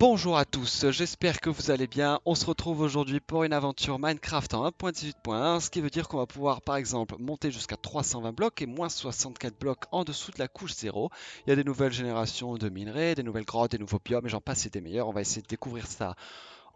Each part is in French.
Bonjour à tous, j'espère que vous allez bien. On se retrouve aujourd'hui pour une aventure Minecraft en 1.18.1, ce qui veut dire qu'on va pouvoir par exemple monter jusqu'à 320 blocs et moins 64 blocs en dessous de la couche 0. Il y a des nouvelles générations de minerais, des nouvelles grottes, des nouveaux biomes et j'en passe et des meilleurs. On va essayer de découvrir ça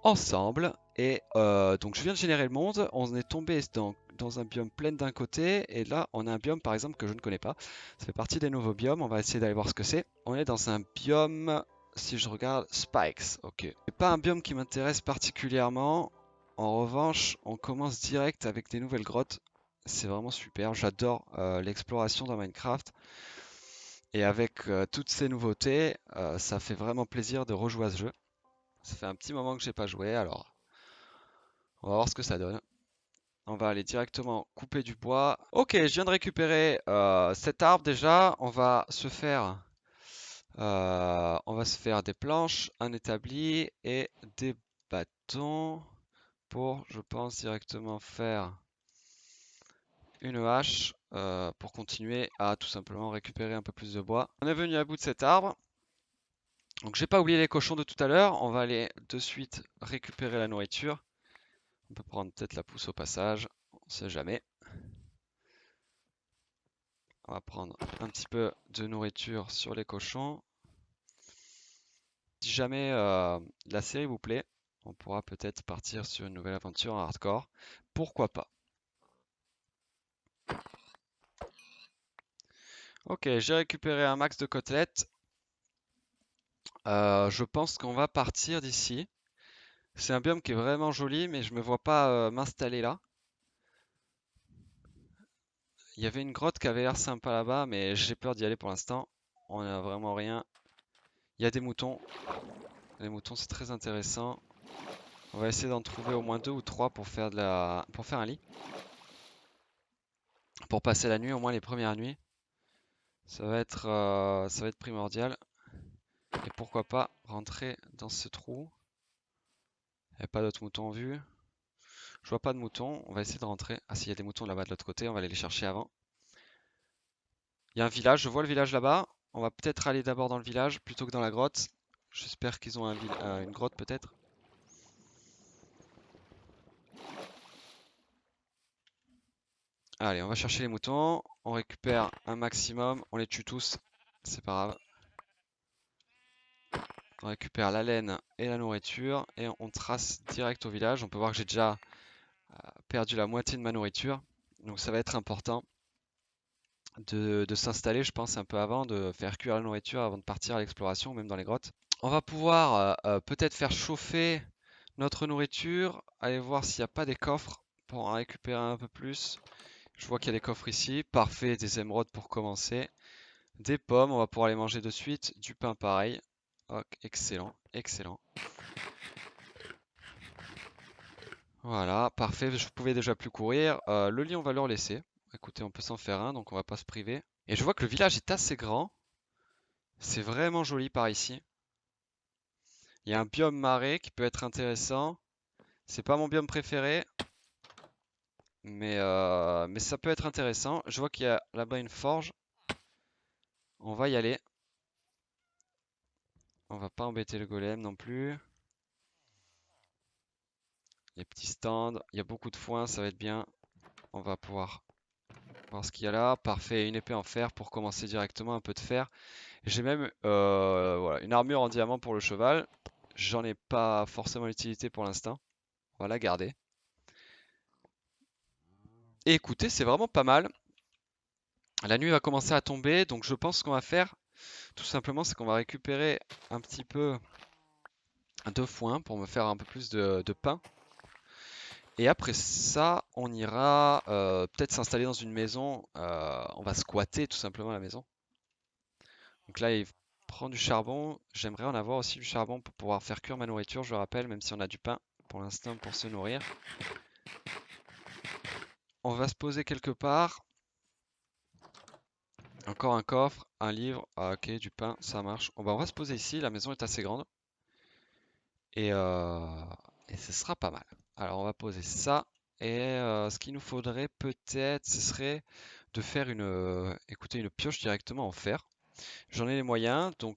ensemble. Et donc je viens de générer le monde, on est tombé dans un biome plein d'un côté et là on a un biome par exemple que je ne connais pas. Ça fait partie des nouveaux biomes, on va essayer d'aller voir ce que c'est. On est dans un biome, si je regarde, Spikes, ok. C'est pas un biome qui m'intéresse particulièrement. En revanche, on commence direct avec des nouvelles grottes. C'est vraiment super, j'adore l'exploration dans Minecraft. Et avec toutes ces nouveautés, ça fait vraiment plaisir de rejouer à ce jeu. Ça fait un petit moment que j'ai pas joué, alors on va voir ce que ça donne. On va aller directement couper du bois. Ok, je viens de récupérer cet arbre déjà. On va se faire des planches, un établi et des bâtons pour, je pense, directement faire une hache pour continuer à tout simplement récupérer un peu plus de bois. On est venu à bout de cet arbre. Donc j'ai pas oublié les cochons de tout à l'heure. On va aller de suite récupérer la nourriture. On peut prendre peut-être la pousse au passage, on sait jamais. On va prendre un petit peu de nourriture sur les cochons. Si jamais la série vous plaît, on pourra peut-être partir sur une nouvelle aventure en hardcore. Pourquoi pas? Ok, j'ai récupéré un max de côtelettes. Je pense qu'on va partir d'ici. C'est un biome qui est vraiment joli, mais je me vois pas m'installer là. Il y avait une grotte qui avait l'air sympa là-bas, mais j'ai peur d'y aller pour l'instant. On n'a vraiment rien. Il y a des moutons. Les moutons, c'est très intéressant. On va essayer d'en trouver au moins deux ou trois pour faire pour faire un lit. Pour passer la nuit, au moins les premières nuits. Ça va être primordial. Et pourquoi pas rentrer dans ce trou. Il n'y a pas d'autres moutons en vue. Je vois pas de moutons. On va essayer de rentrer. Ah, s'il y a des moutons là-bas de l'autre côté, on va aller les chercher avant. Il y a un village. Je vois le village là-bas. On va peut-être aller d'abord dans le village plutôt que dans la grotte. J'espère qu'ils ont une grotte peut-être. Allez, on va chercher les moutons. On récupère un maximum. On les tue tous. C'est pas grave. On récupère la laine et la nourriture. Et on trace direct au village. On peut voir que j'ai déjà perdu la moitié de ma nourriture. Donc ça va être important de s'installer, je pense, un peu avant, de faire cuire la nourriture avant de partir à l'exploration, même dans les grottes. On va pouvoir peut-être faire chauffer notre nourriture, aller voir s'il n'y a pas des coffres pour en récupérer un peu plus. Je vois qu'il y a des coffres ici. Parfait, des émeraudes pour commencer. Des pommes, on va pouvoir les manger de suite. Du pain pareil. Ok, excellent, excellent. Voilà, parfait, je pouvais déjà plus courir. Le lit, on va le laisser. Écoutez, on peut s'en faire un, donc on va pas se priver. Et je vois que le village est assez grand. C'est vraiment joli par ici. Il y a un biome marais qui peut être intéressant. C'est pas mon biome préféré, mais ça peut être intéressant. Je vois qu'il y a là-bas une forge. On va y aller. On va pas embêter le golem non plus. Les petits stands, il y a beaucoup de foin, ça va être bien. On va pouvoir voir ce qu'il y a là. Parfait, une épée en fer pour commencer directement, un peu de fer. J'ai même voilà, une armure en diamant pour le cheval. J'en ai pas forcément l'utilité pour l'instant. On va la garder. Et écoutez, c'est vraiment pas mal. La nuit va commencer à tomber, donc je pense qu'on va faire, tout simplement, c'est qu'on va récupérer un petit peu de foin pour me faire un peu plus de pain. Et après ça, on ira peut-être s'installer dans une maison. On va squatter tout simplement la maison. Donc là, il prend du charbon. J'aimerais en avoir aussi du charbon pour pouvoir faire cuire ma nourriture, je le rappelle, même si on a du pain pour l'instant pour se nourrir. On va se poser quelque part. Encore un coffre, un livre. Ah, ok, du pain, ça marche. On va se poser ici. La maison est assez grande. Et, euh, et ce sera pas mal. Alors, on va poser ça. Et ce qu'il nous faudrait peut-être, ce serait de faire écoutez, une pioche directement en fer. J'en ai les moyens, donc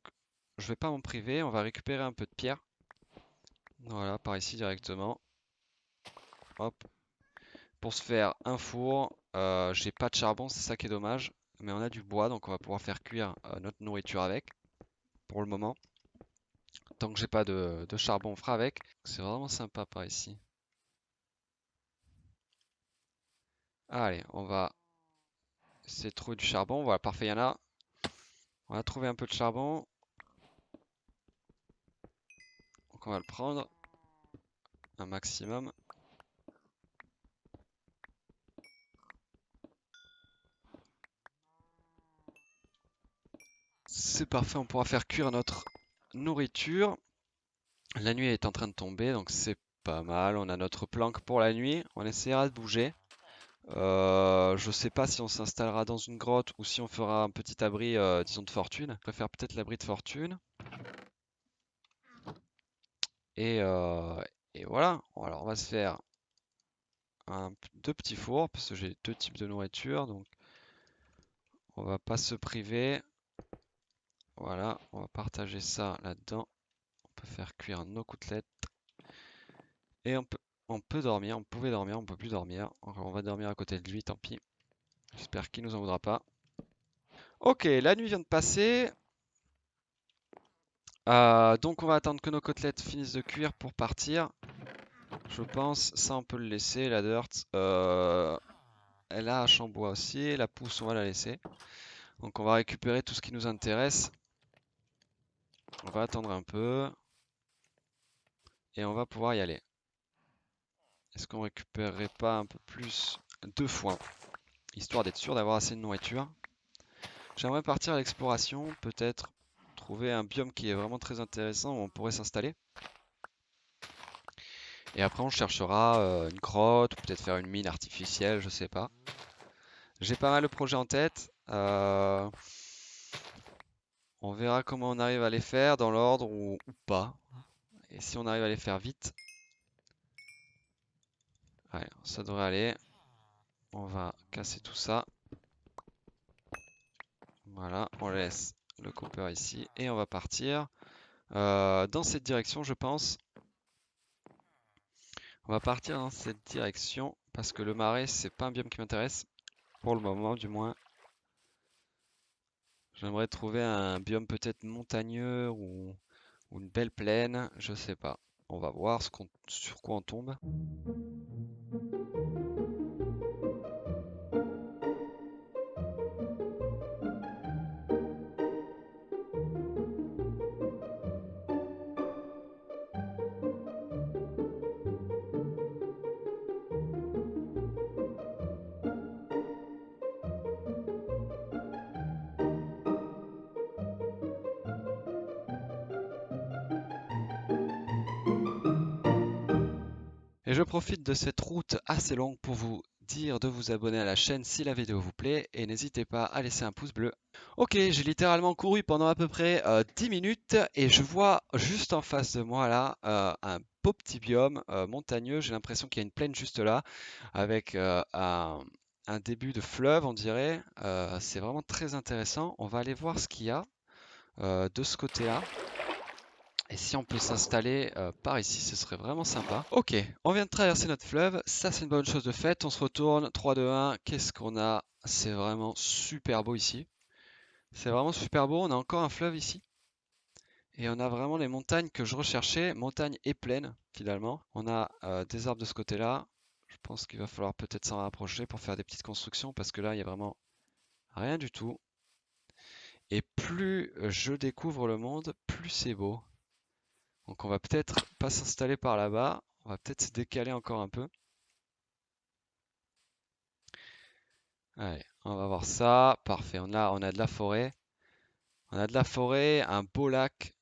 je vais pas m'en priver. On va récupérer un peu de pierre. Voilà, par ici directement. Hop. Pour se faire un four, j'ai pas de charbon, c'est ça qui est dommage. Mais on a du bois, donc on va pouvoir faire cuire notre nourriture avec. Pour le moment. Tant que j'ai pas de charbon, on fera avec. C'est vraiment sympa par ici. Allez, on va essayer de trouver du charbon. Voilà, parfait, il y en a. On va trouver un peu de charbon. Donc on va le prendre. Un maximum. C'est parfait, on pourra faire cuire notre nourriture. La nuit est en train de tomber, donc c'est pas mal. On a notre planque pour la nuit. On essaiera de bouger. Je sais pas si on s'installera dans une grotte ou si on fera un petit abri, disons, de fortune. Je préfère peut-être l'abri de fortune. Et, euh, et voilà. Alors on va se faire deux petits fours parce que j'ai deux types de nourriture, donc on va pas se priver. Voilà, on va partager ça là-dedans. On peut faire cuire nos côtelettes et on peut dormir. On pouvait dormir, on peut plus dormir. On va dormir à côté de lui, tant pis. J'espère qu'il nous en voudra pas. Ok, la nuit vient de passer. Donc on va attendre que nos côtelettes finissent de cuire pour partir. Je pense, ça on peut le laisser. La dirt, elle a un chambois aussi. La pousse, on va la laisser. Donc on va récupérer tout ce qui nous intéresse. On va attendre un peu. Et on va pouvoir y aller. Est-ce qu'on récupérerait pas un peu plus de foin, histoire d'être sûr d'avoir assez de nourriture? J'aimerais partir à l'exploration, peut-être trouver un biome qui est vraiment très intéressant où on pourrait s'installer. Et après on cherchera une grotte, ou peut-être faire une mine artificielle, je sais pas. J'ai pas mal de projets en tête. On verra comment on arrive à les faire dans l'ordre ou pas. Et si on arrive à les faire vite, ouais, ça devrait aller. On va casser tout ça. Voilà, on laisse le copper ici et on va partir dans cette direction, je pense. On va partir dans cette direction parce que le marais, c'est pas un biome qui m'intéresse. Pour le moment, du moins. J'aimerais trouver un biome peut-être montagneux ou une belle plaine, je sais pas. On va voir sur quoi on tombe. Et je profite de cette route assez longue pour vous dire de vous abonner à la chaîne si la vidéo vous plaît et n'hésitez pas à laisser un pouce bleu. Ok, j'ai littéralement couru pendant à peu près 10 minutes et je vois juste en face de moi là un beau petit biome montagneux. J'ai l'impression qu'il y a une plaine juste là avec un début de fleuve, on dirait. C'est vraiment très intéressant. On va aller voir ce qu'il y a de ce côté-là. Et si on peut s'installer par ici, ce serait vraiment sympa. Ok, on vient de traverser notre fleuve, ça c'est une bonne chose de faite. On se retourne, 3, 2, 1, qu'est-ce qu'on a? C'est vraiment super beau ici. C'est vraiment super beau, on a encore un fleuve ici. Et on a vraiment les montagnes que je recherchais, montagnes et plaines finalement. On a des arbres de ce côté-là. Je pense qu'il va falloir peut-être s'en rapprocher pour faire des petites constructions parce que là, il y a vraiment rien du tout. Et plus je découvre le monde, plus c'est beau. Donc on va peut-être pas s'installer par là-bas, on va peut-être se décaler encore un peu. Allez, on va voir ça. Parfait, on a de la forêt. On a de la forêt, un beau lac,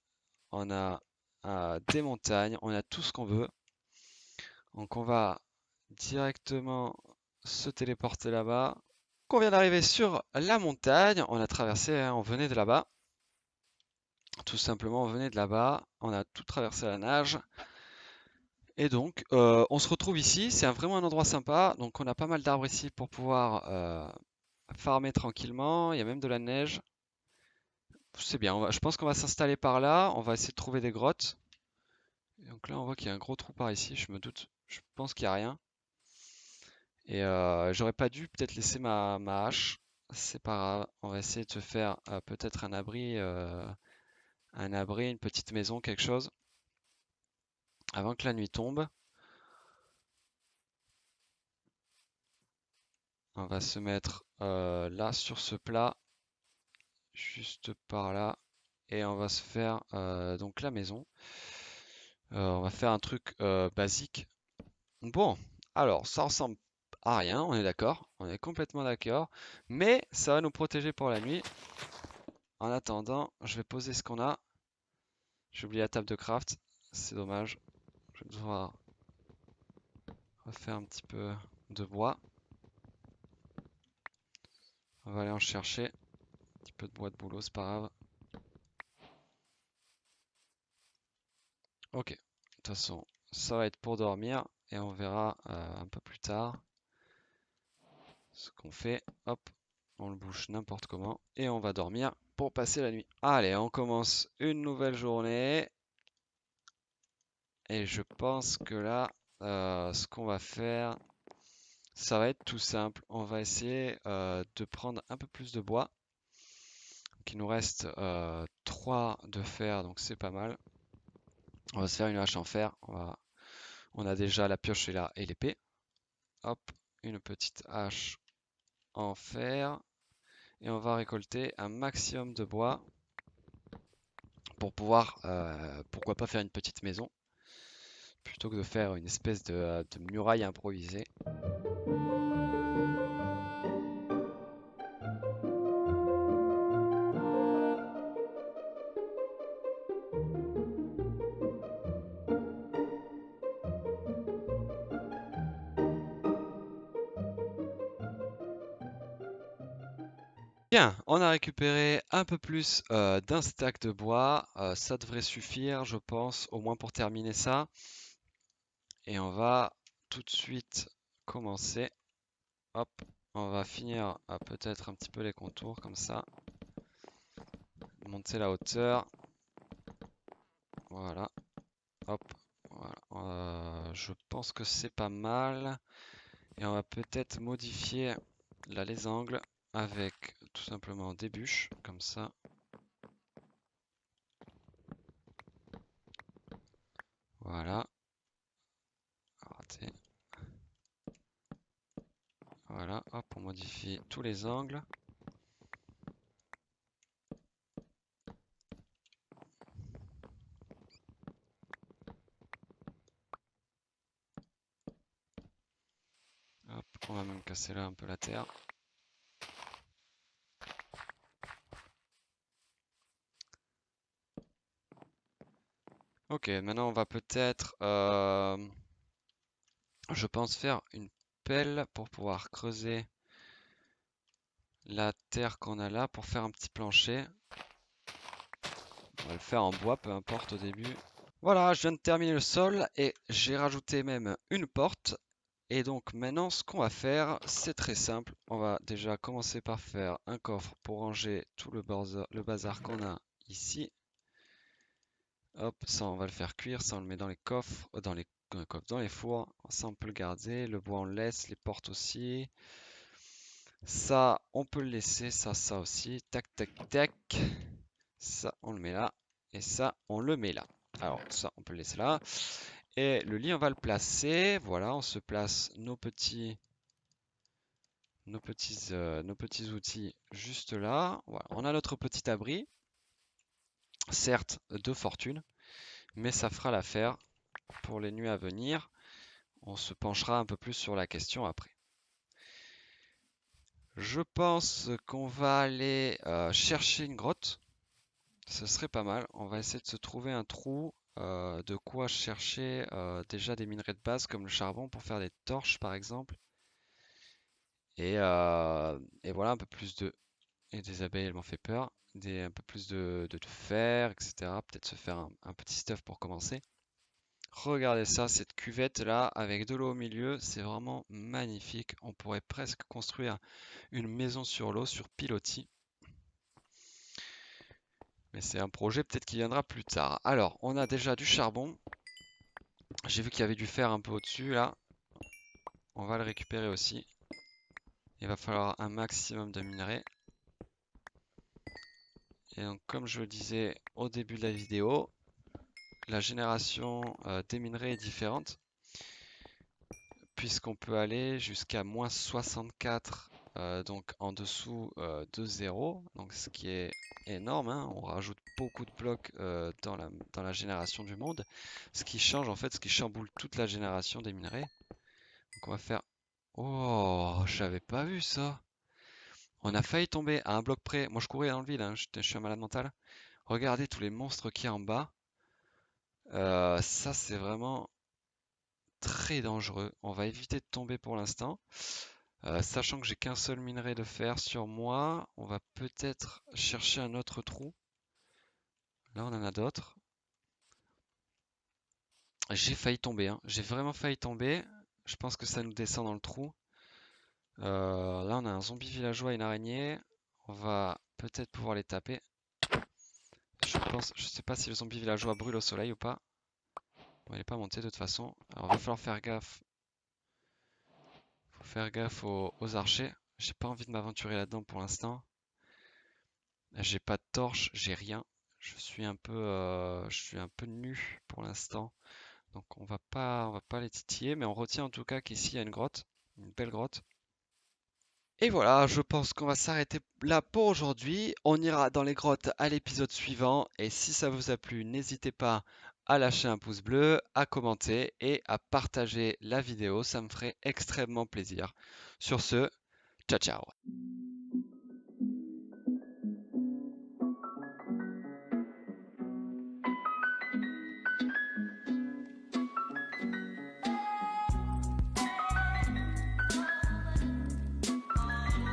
on a des montagnes, on a tout ce qu'on veut. Donc on va directement se téléporter là-bas. Donc on vient d'arriver sur la montagne, on a traversé, hein, on venait de là-bas. Tout simplement, on venait de là-bas, on a tout traversé à la nage. Et donc, on se retrouve ici, c'est vraiment un endroit sympa. Donc on a pas mal d'arbres ici pour pouvoir farmer tranquillement. Il y a même de la neige. C'est bien, je pense qu'on va s'installer par là. On va essayer de trouver des grottes. Donc là, on voit qu'il y a un gros trou par ici. Je me doute. Je pense qu'il n'y a rien. Et j'aurais pas dû peut-être laisser ma hache. C'est pas grave. On va essayer de se faire peut-être un abri, une petite maison, quelque chose, avant que la nuit tombe. On va se mettre là sur ce plat, juste par là, et on va se faire donc la maison. On va faire un truc basique. Bon, alors ça ressemble à rien, on est d'accord, on est complètement d'accord, mais ça va nous protéger pour la nuit. En attendant, je vais poser ce qu'on a. J'ai oublié la table de craft, c'est dommage. Je vais devoir refaire un petit peu de bois. On va aller en chercher un petit peu de bois de boulot, c'est pas grave. Ok, de toute façon, ça va être pour dormir et on verra un peu plus tard ce qu'on fait. Hop, on le bouge n'importe comment et on va dormir pour passer la nuit. Allez, on commence une nouvelle journée et je pense que là, ce qu'on va faire, ça va être tout simple. On va essayer de prendre un peu plus de bois. Il nous reste 3 de fer, donc c'est pas mal. On va se faire une hache en fer. On a déjà la pioche et l'épée. Hop, une petite hache en fer. Et on va récolter un maximum de bois pour pouvoir, pourquoi pas faire une petite maison, plutôt que de faire une espèce de muraille improvisée. Bien, on a récupéré un peu plus d'un stack de bois. Ça devrait suffire, je pense, au moins pour terminer ça. Et on va tout de suite commencer. Hop, on va finir peut-être un petit peu les contours comme ça. Monter la hauteur. Voilà, hop, voilà. Je pense que c'est pas mal. Et on va peut-être modifier là les angles avec tout simplement des bûches, comme ça. Voilà. Raté. Voilà, hop, on modifie tous les angles. Hop, on va même casser là un peu la terre. Ok, maintenant on va peut-être, je pense faire une pelle pour pouvoir creuser la terre qu'on a là pour faire un petit plancher. On va le faire en bois, peu importe au début. Voilà, je viens de terminer le sol et j'ai rajouté même une porte. Et donc maintenant, ce qu'on va faire, c'est très simple. On va déjà commencer par faire un coffre pour ranger tout le bazar qu'on a ici. Hop, ça on va le faire cuire, ça on le met dans les coffres, dans les fours. Ça on peut le garder, le bois on le laisse, les portes aussi. Ça on peut le laisser, ça aussi. Tac, tac, tac. Ça on le met là. Et ça on le met là. Alors ça on peut le laisser là. Et le lit on va le placer. Voilà, on se place nos petits outils juste là. Voilà, on a notre petit abri. Certes de fortune, mais ça fera l'affaire pour les nuits à venir. On se penchera un peu plus sur la question après. Je pense qu'on va aller chercher une grotte. Ce serait pas mal. On va essayer de se trouver un trou, de quoi chercher déjà des minerais de base comme le charbon pour faire des torches par exemple. Et voilà, un peu plus de... Et des abeilles, elles m'ont fait peur. Un peu plus de fer, etc. Peut-être se faire un petit stuff pour commencer. Regardez ça, cette cuvette là, avec de l'eau au milieu, c'est vraiment magnifique. On pourrait presque construire une maison sur l'eau, sur pilotis. Mais c'est un projet peut-être qui viendra plus tard. Alors, on a déjà du charbon. J'ai vu qu'il y avait du fer un peu au-dessus là. On va le récupérer aussi. Il va falloir un maximum de minerais. Et donc comme je le disais au début de la vidéo, la génération des minerais est différente. Puisqu'on peut aller jusqu'à moins 64, donc en dessous de 0, donc ce qui est énorme, hein. On rajoute beaucoup de blocs dans la génération du monde, ce qui change en fait, ce qui chamboule toute la génération des minerais. Donc on va faire... Oh, j'avais pas vu ça. On a failli tomber à un bloc près. Moi je courais dans le vide, hein. Je suis un malade mental. Regardez tous les monstres qu'il y a en bas. Ça c'est vraiment très dangereux. On va éviter de tomber pour l'instant. Sachant que j'ai qu'un seul minerai de fer sur moi, on va peut-être chercher un autre trou. Là, on en a d'autres. J'ai failli tomber, hein. J'ai vraiment failli tomber. Je pense que ça nous descend dans le trou. Là, on a un zombie villageois et une araignée. On va peut-être pouvoir les taper. Je sais pas si le zombie villageois brûle au soleil ou pas. Bon, il n'est pas monté de toute façon. Alors, il va falloir faire gaffe. Faut faire gaffe aux archers. J'ai pas envie de m'aventurer là-dedans pour l'instant. J'ai pas de torche, j'ai rien. Je suis un peu nu pour l'instant. Donc on va pas les titiller, mais on retient en tout cas qu'ici il y a une grotte, une belle grotte. Et voilà, je pense qu'on va s'arrêter là pour aujourd'hui. On ira dans les grottes à l'épisode suivant. Et si ça vous a plu, n'hésitez pas à lâcher un pouce bleu, à commenter et à partager la vidéo. Ça me ferait extrêmement plaisir. Sur ce, ciao ciao.